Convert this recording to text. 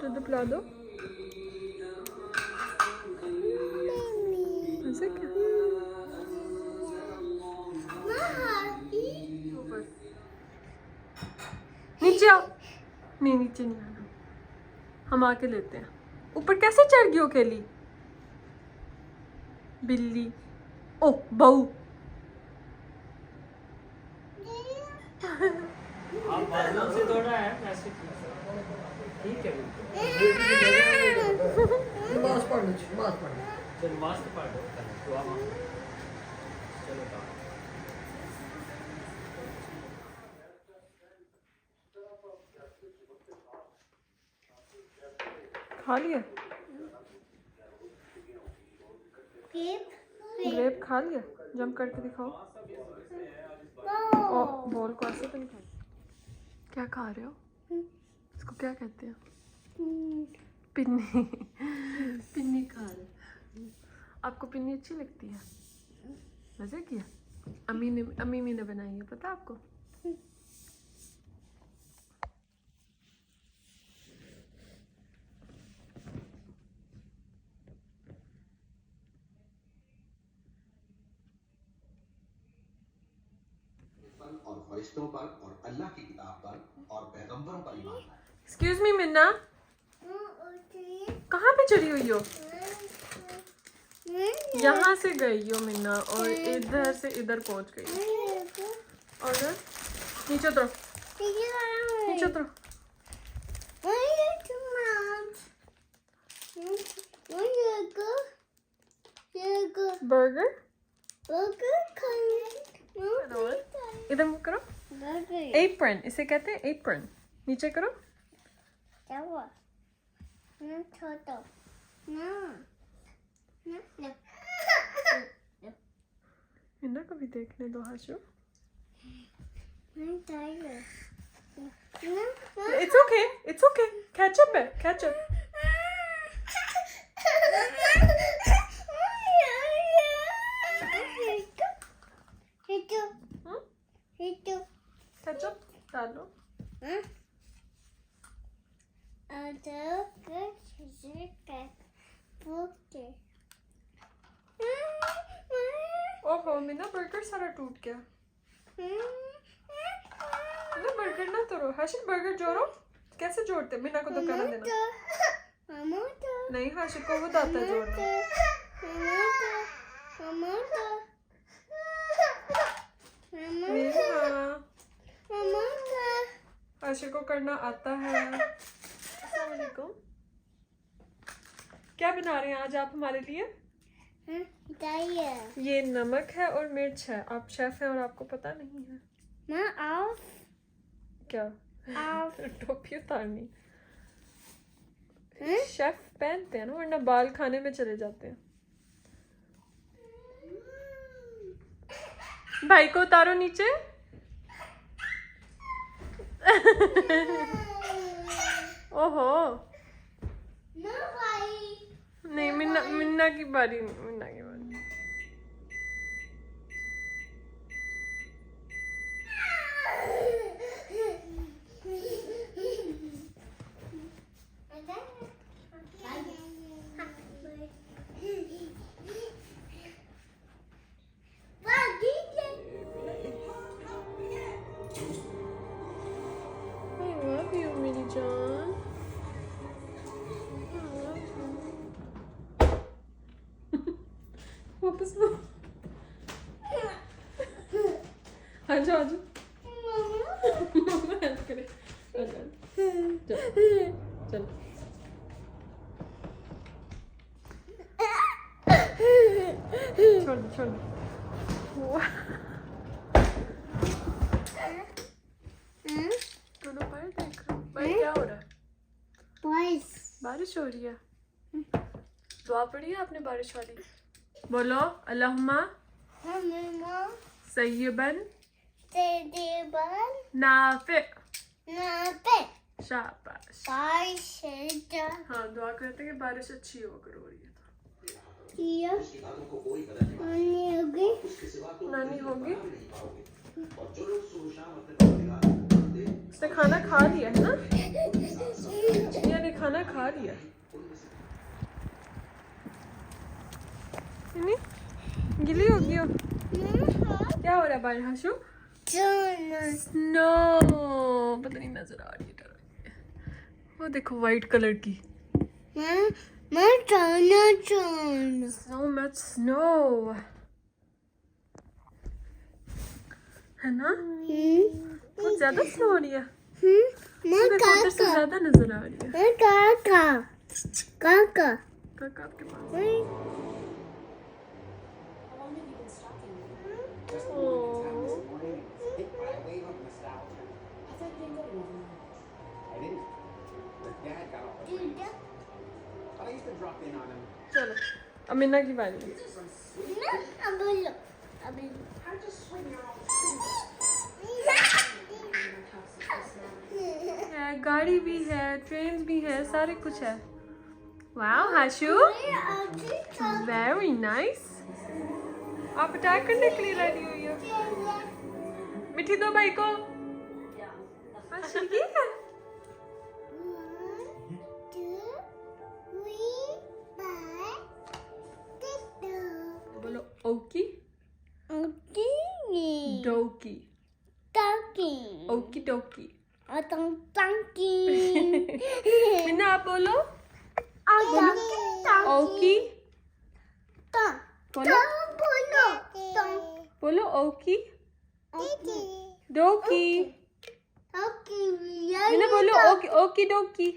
दूध पिला दो। ऐसे क्या? ऊपर नीचे आओ। नहीं नीचे नहीं आना, हम आके लेते हैं। ऊपर कैसे चढ़ गई हो अकेली? बिल्ली। ओ बहू। आप बालों से थोड़ा है ऐसे ठीक है। नमाज पढ़ चल नमाज तो पढ़ लो, दुआ मांगो। चलो तो खा लिया? ग्रेप खा लिया? जंप करके दिखाओ। ओ बॉल को ऐसे तो नहीं खा। क्या खा रहे हो? इसको क्या कहते हैं? पिन्नी। पिन्नी खा रहे। आपको पिन्नी अच्छी लगती है? मजे किया? अम्मी ने बनाई है, पता आपको? और फरिश्तों पर और अल्लाह की किताब पर और पैगंबरों पर ईमान लाए। एक्सक्यूज मी मिन्ना, कहाँ पे चढ़ी हुई हो? यहाँ से गई हो मिन्ना और इधर से इधर पहुँच गई। और नीचे उतरो, नीचे उतरो। बर्गर इधर मुँह करो। एप्रन इसे कहते हैं, एप्रन। नीचे करो। मिन्ना को भी देखने दो Hashu. It's okay, it's okay. Ketchup है, ketchup. केचप डालो। ओहो मिन्ना बर्गर सारा टूट गया। मिन्ना बर्गर ना तोड़ो। हाशिर बर्गर जोड़ो। कैसे जोड़ते? मिन्ना को तो करना देना। नहीं हाशिर को वो आता है जोड़ना। हाशिर को करना आता है। अस्सलाम वालेकुम। क्या बना रहे हैं आज आप हमारे लिए? ये नमक है और मिर्च है। आप शेफ हैं और आपको पता नहीं है? क्या? टोपी उतारनी। शेफ पहनते हैं ना, वरना बाल खाने में चले जाते हैं। भाई को उतारो नीचे। ओहो नहीं, मिन्ना की बारी। मिन्ना की बारी। I love you, मेरी जान। वापस लो। आजा आजा। मम्मा हेल्प करे। आजा चल चल। छोड़ छोड़। दोनों पर देख रहे हो? भाई क्या हो रहा है? बारिश हो रही है। दुआ पढ़ी है आपने बारिश वाली? बोलो अल्लाहुम्मा सय्यबन नाफे। शाबाश। हाँ दुआ करते हैं कि बारिश अच्छी हो अगर हो रही है तो। नानी होगी। उसने खाना खा लिया है ना? या नहीं खाना खाना खा रही है। नहीं गिली हो गई हो। क्या हो रहा है बाहर हशु? स्नो। पता नहीं नजर आ रही है वो देखो वाइट कलर की। So much snow है ना? बहुत ज्यादा स्नो हो रही है। देखो उधर से ज्यादा नजर आ रही है। काका आपके पास। चलो अमीना की बारी है। गाड़ी भी है, ट्रेन भी है, सारे कुछ है। Wow Hashu, very nice. आप अटैक करने के लिए रेडी हुई हो। मिठी दो भाई को। अच्छा ये है। बोलो ओकी डोकी ओकी डोकी। मिन्ना आप बोलो ओकी बोलो ओकी डोकी। मिन्ना बोलो ओकी ओकी डोकी।